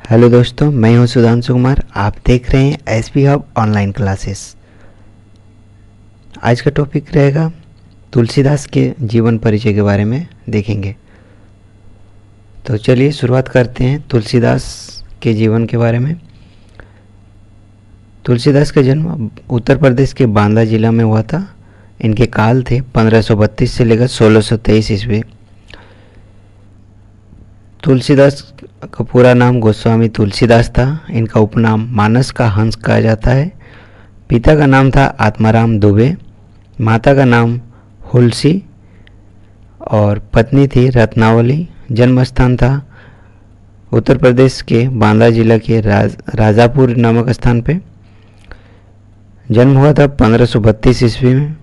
Hello दोस्तों, मैं हूं सुधांशु कुमार। आप देख रहे हैं एसपी हब ऑनलाइन क्लासेस। आज का टॉपिक रहेगा तुलसीदास के जीवन परिचय के बारे में देखेंगे। तो चलिए शुरुआत करते हैं तुलसीदास के जीवन के बारे में। तुलसीदास का जन्म उत्तर प्रदेश के बांदा जिला में हुआ था। इनके काल थे 1532 से लेकर 1623 ईस्वी। तुलसीदास का पूरा नाम गोस्वामी तुलसीदास था। इनका उपनाम मानस का हंस कहा जाता है। पिता का नाम था आत्माराम दुबे, माता का नाम हुलसी और पत्नी थी रत्नावली। जन्म स्थान था उत्तर प्रदेश के बांदा जिला के राजापुर नामक स्थान पे। जन्म हुआ था 1532 ईस्वी में।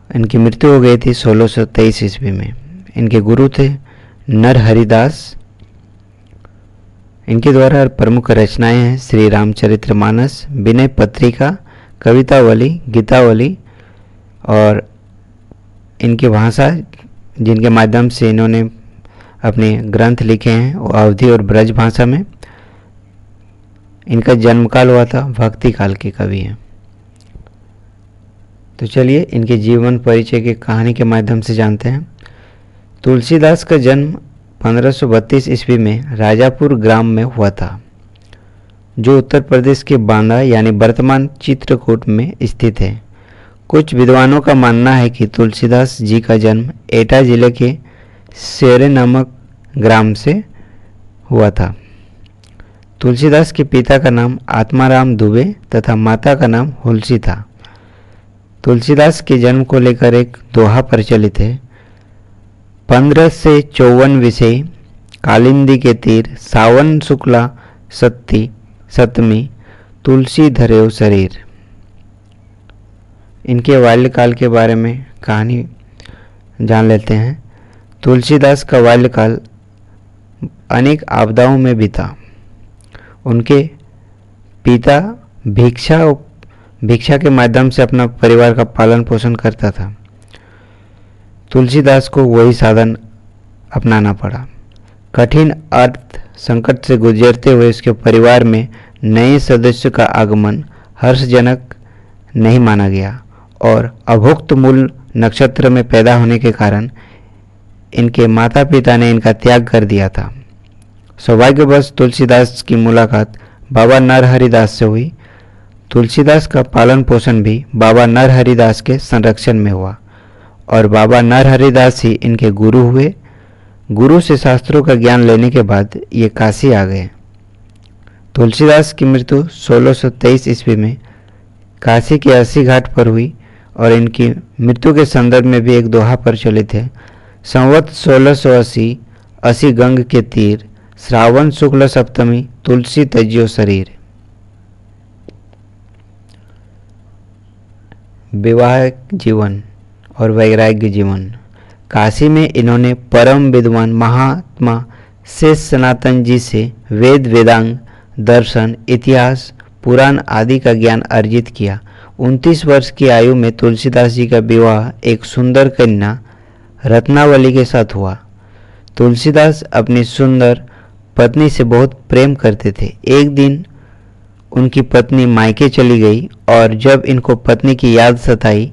इनकी मृत्यु हो गई थी 1623 ईस्वी में। इनके गुरु थे नरहरिदास। इनके द्वारा प्रमुख रचनाएं हैं श्री रामचरितमानस, विनय पत्रिका, कवितावली, गीतावली और इनकी भाषा जिनके माध्यम से इन्होंने अपने ग्रंथ लिखे हैं वो अवधी और ब्रज भाषा में। इनका जन्मकाल हुआ था भक्ति काल के कवि हैं। तो चलिए इनके जीवन परिचय की कहानी के माध्यम से जानते हैं। तुलसीदास का जन्म 1532 ईस्वी में राजापुर ग्राम में हुआ था, जो उत्तर प्रदेश के बांदा यानी वर्तमान चित्रकूट में स्थित है। कुछ विद्वानों का मानना है कि तुलसीदास जी का जन्म एटा जिले के सेरे नामक ग्राम से हुआ था। तुलसीदास के पिता का नाम आत्माराम दुबे तथा माता का नाम हुलसी था। तुलसीदास के जन्म को लेकर एक दोहा प्रचलित है। 15 से 54 विषय कालिंदी के तीर, सावन शुक्ला सप्तमी तुलसी धरेव शरीर। इनके बाल्यकाल के बारे में कहानी जान लेते हैं। तुलसीदास का बाल्यकाल अनेक आपदाओं में बीता। उनके पिता भिक्षा के माध्यम से अपना परिवार का पालन पोषण करता था। तुलसीदास को वही साधन अपनाना पड़ा। कठिन अर्थ संकट से गुजरते हुए उसके परिवार में नए सदस्य का आगमन हर्षजनक नहीं माना गया और अभुक्त मूल नक्षत्र में पैदा होने के कारण इनके माता पिता ने इनका त्याग कर दिया था। सौभाग्यवश तुलसीदास की मुलाकात बाबा नरहरिदास से हुई। तुलसीदास का पालन पोषण भी बाबा नरहरिदास के संरक्षण में हुआ और बाबा नरहरिदास ही इनके गुरु हुए। गुरु से शास्त्रों का ज्ञान लेने के बाद ये काशी आ गए। तुलसीदास की मृत्यु 1623 ईस्वी में काशी के अस्सी घाट पर हुई और इनकी मृत्यु के संदर्भ में भी एक दोहा प्रचलित है। संवत 1680 अस्सी गंग के तीर, श्रावण शुक्ल सप्तमी तुलसी तज्यो शरीर। वैवाहिक जीवन और वैराग्य जीवन। काशी में इन्होंने परम विद्वान महात्मा शेष सनातन जी से वेद वेदांग, दर्शन, इतिहास, पुराण आदि का अर्जित अर्जित किया। 29 वर्ष की आयु में तुलसीदास जी का विवाह एक सुंदर कन्या रत्नावली के साथ हुआ। तुलसीदास अपनी सुंदर पत्नी से बहुत प्रेम करते थे। एक दिन उनकी पत्नी मायके चली गई और जब इनको पत्नी की याद सताई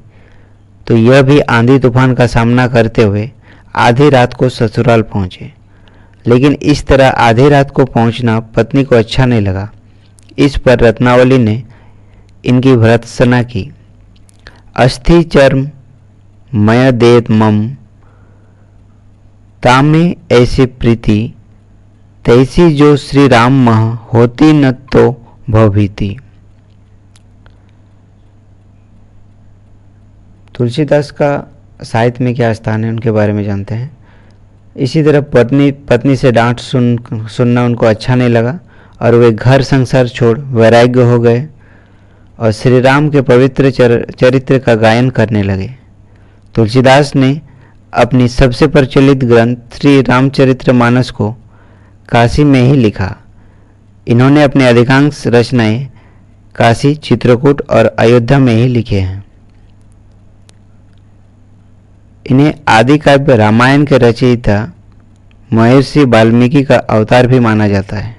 तो यह भी आंधी तूफान का सामना करते हुए आधी रात को ससुराल पहुंचे। लेकिन इस तरह आधी रात को पहुंचना पत्नी को अच्छा नहीं लगा। इस पर रत्नावली ने इनकी भर्त्सना की। अस्थि चर्म मय देत मम, तामे ऐसी प्रीति, तैसी जो श्री राम मह होती न तो भवभीति। तुलसीदास का साहित्य में क्या स्थान है उनके बारे में जानते हैं। इसी तरह पत्नी से डांट सुनना उनको अच्छा नहीं लगा और वे घर संसार छोड़ वैराग्य हो गए और श्री राम के पवित्र चरित्र का गायन करने लगे। तुलसीदास ने अपनी सबसे प्रचलित ग्रंथ श्री रामचरितमानस को काशी में ही लिखा। इन्होंने अपने अधिकांश रचनाएं काशी, चित्रकूट और अयोध्या में ही लिखे हैं। इन्हें आदि काव्य रामायण के रचयिता महर्षि वाल्मीकि का अवतार भी माना जाता है।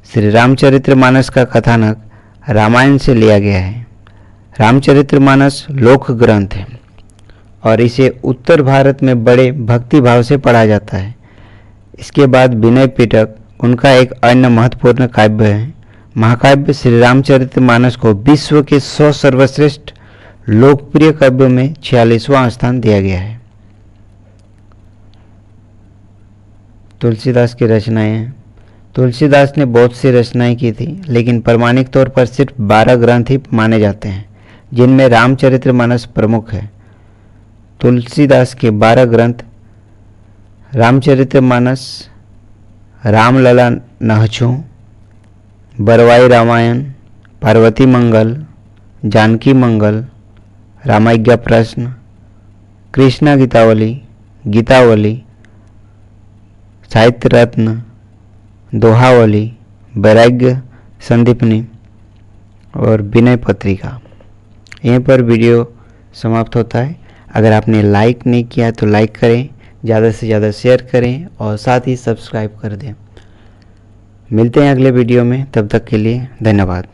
श्री रामचरितमानस का कथानक रामायण से लिया गया है। रामचरितमानस लोक ग्रंथ है और इसे उत्तर भारत में बड़े भक्ति भाव से पढ़ा जाता है। इसके बाद विनय पिटक उनका एक अन्य महत्वपूर्ण काव्य है। महाकाव्य श्री रामचरितमानस को विश्व के 100 सर्वश्रेष्ठ लोकप्रिय काव्यों में 46वां स्थान दिया गया है। तुलसीदास की रचनाएं हैं। तुलसीदास ने बहुत सी रचनाएं की थी, लेकिन प्रमाणिक तौर पर सिर्फ 12 ग्रंथ ही माने जाते हैं, जिनमें रामचरितमानस प्रमुख है। तुलसीदास के 12 ग्रंथ रामचरितमानस, रामलला नहछु, बरवाई रामायण, पार्वती मंगल, जानकी मंगल, रामाज्ञा प्रश्न, कृष्णा गीतावली, गीतावली, साहित्य रत्न, दोहावली, वैराग्य संदीपनी और विनय पत्रिका। यहीं पर वीडियो समाप्त होता है। अगर आपने लाइक नहीं किया तो लाइक करें, ज़्यादा से ज़्यादा शेयर करें और साथ ही सब्सक्राइब कर दें। मिलते हैं अगले वीडियो में, तब तक के लिए धन्यवाद।